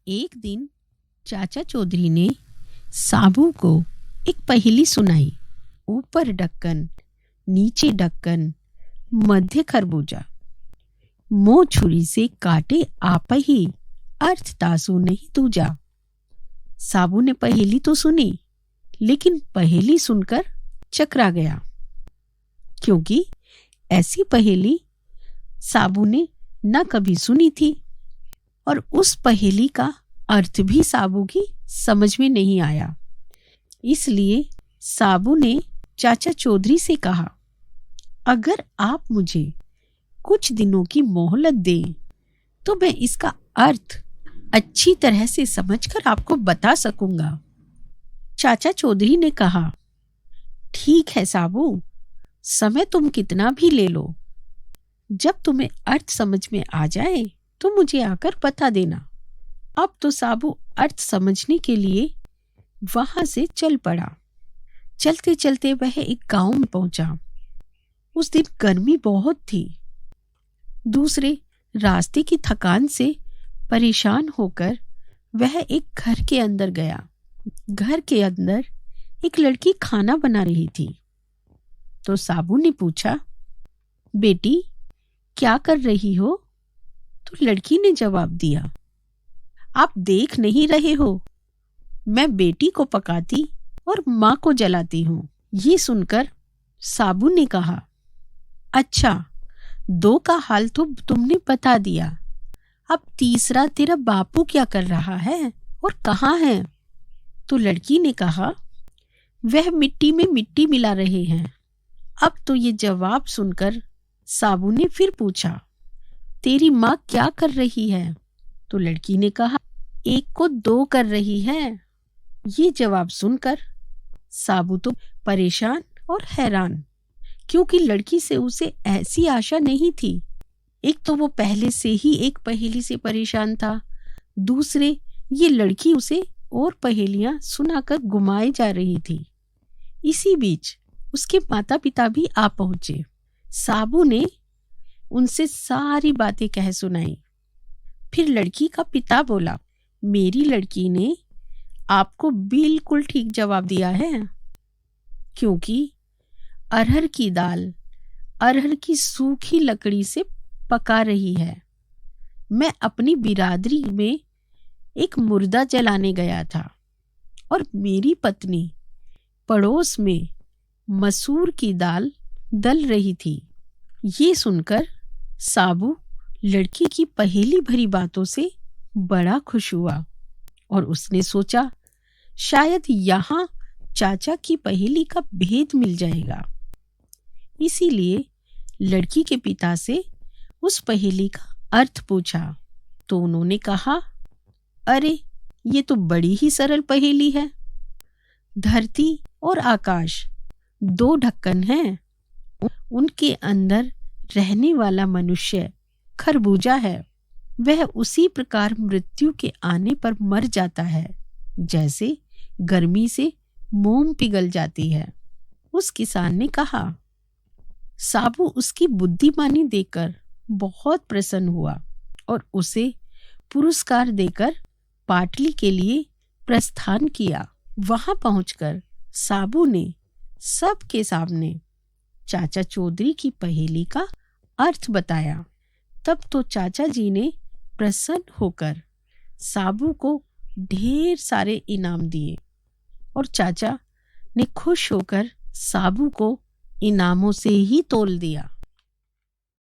एक दिन चाचा चौधरी ने साबू को एक पहेली सुनाई। ऊपर ढक्कन, नीचे ढक्कन, मध्य खरबूजा, मुंह छुरी से काटे आप ही, अर्थ तासु नहीं दूजा। साबू ने पहेली तो सुनी, लेकिन पहेली सुनकर चकरा गया, क्योंकि ऐसी पहेली साबू ने न कभी सुनी थी और उस पहेली का अर्थ भी साबू की समझ में नहीं आया। इसलिए साबू ने चाचा चौधरी से कहा, अगर आप मुझे कुछ दिनों की मोहलत दें तो मैं इसका अर्थ अच्छी तरह से समझकर आपको बता सकूंगा। चाचा चौधरी ने कहा, ठीक है साबू, समय तुम कितना भी ले लो। जब तुम्हें अर्थ समझ में आ जाए तो मुझे आकर बता देना। अब तो साबू अर्थ समझने के लिए वहां से चल पड़ा। चलते चलते वह एक गांव में पहुंचा। उस दिन गर्मी बहुत थी। दूसरे रास्ते की थकान से परेशान होकर वह एक घर के अंदर गया। घर के अंदर एक लड़की खाना बना रही थी। तो साबू ने पूछा, बेटी क्या कर रही हो? तो लड़की ने जवाब दिया, आप देख नहीं रहे हो, मैं बेटी को पकाती और माँ को जलाती हूँ। ये सुनकर साबू ने कहा, अच्छा, दो का हाल तो तुमने बता दिया, अब तीसरा तेरा बापू क्या कर रहा है और कहाँ है? तो लड़की ने कहा, वह मिट्टी में मिट्टी मिला रहे हैं। अब तो ये जवाब सुनकर साबू ने फिर पूछा, तेरी माँ क्या कर रही है? तो लड़की ने कहा, एक को दो कर रही है। ये जवाब सुनकर साबू तो परेशान और हैरान, क्योंकि लड़की से उसे ऐसी आशा नहीं थी। एक तो वो पहले से ही एक पहेली से परेशान था, दूसरे ये लड़की उसे और पहेलियां सुनाकर घुमाए जा रही थी। इसी बीच उसके माता पिता भी आ पहुंचे। साबू ने उनसे सारी बातें कह सुनाई। फिर लड़की का पिता बोला, मेरी लड़की ने आपको बिल्कुल ठीक जवाब दिया है, क्योंकि अरहर की दाल अरहर की सूखी लकड़ी से पका रही है। मैं अपनी बिरादरी में एक मुर्दा जलाने गया था और मेरी पत्नी पड़ोस में मसूर की दाल दल रही थी। ये सुनकर साबू लड़की की पहेली भरी बातों से बड़ा खुश हुआ और उसने सोचा, शायद यहाँ चाचा की पहेली का भेद मिल जाएगा। इसीलिए लड़की के पिता से उस पहेली का अर्थ पूछा। तो उन्होंने कहा, अरे ये तो बड़ी ही सरल पहेली है। धरती और आकाश दो ढक्कन हैं, उनके अंदर रहने वाला मनुष्य खरबूजा है। वह उसी प्रकार मृत्यु के आने पर मर जाता है, जैसे गर्मी से मोम पिघल जाती है। उस किसान ने कहा। साबू उसकी बुद्धिमानी देकर बहुत प्रसन्न हुआ और उसे पुरस्कार देकर पाटली के लिए प्रस्थान किया। वहां पहुंचकर साबू ने सबके सामने चाचा चौधरी की पहेली का अर्थ बताया। तब तो चाचा जी ने प्रसन्न होकर साबू को ढेर सारे इनाम दिए और चाचा ने खुश होकर साबू को इनामों से ही तोल दिया।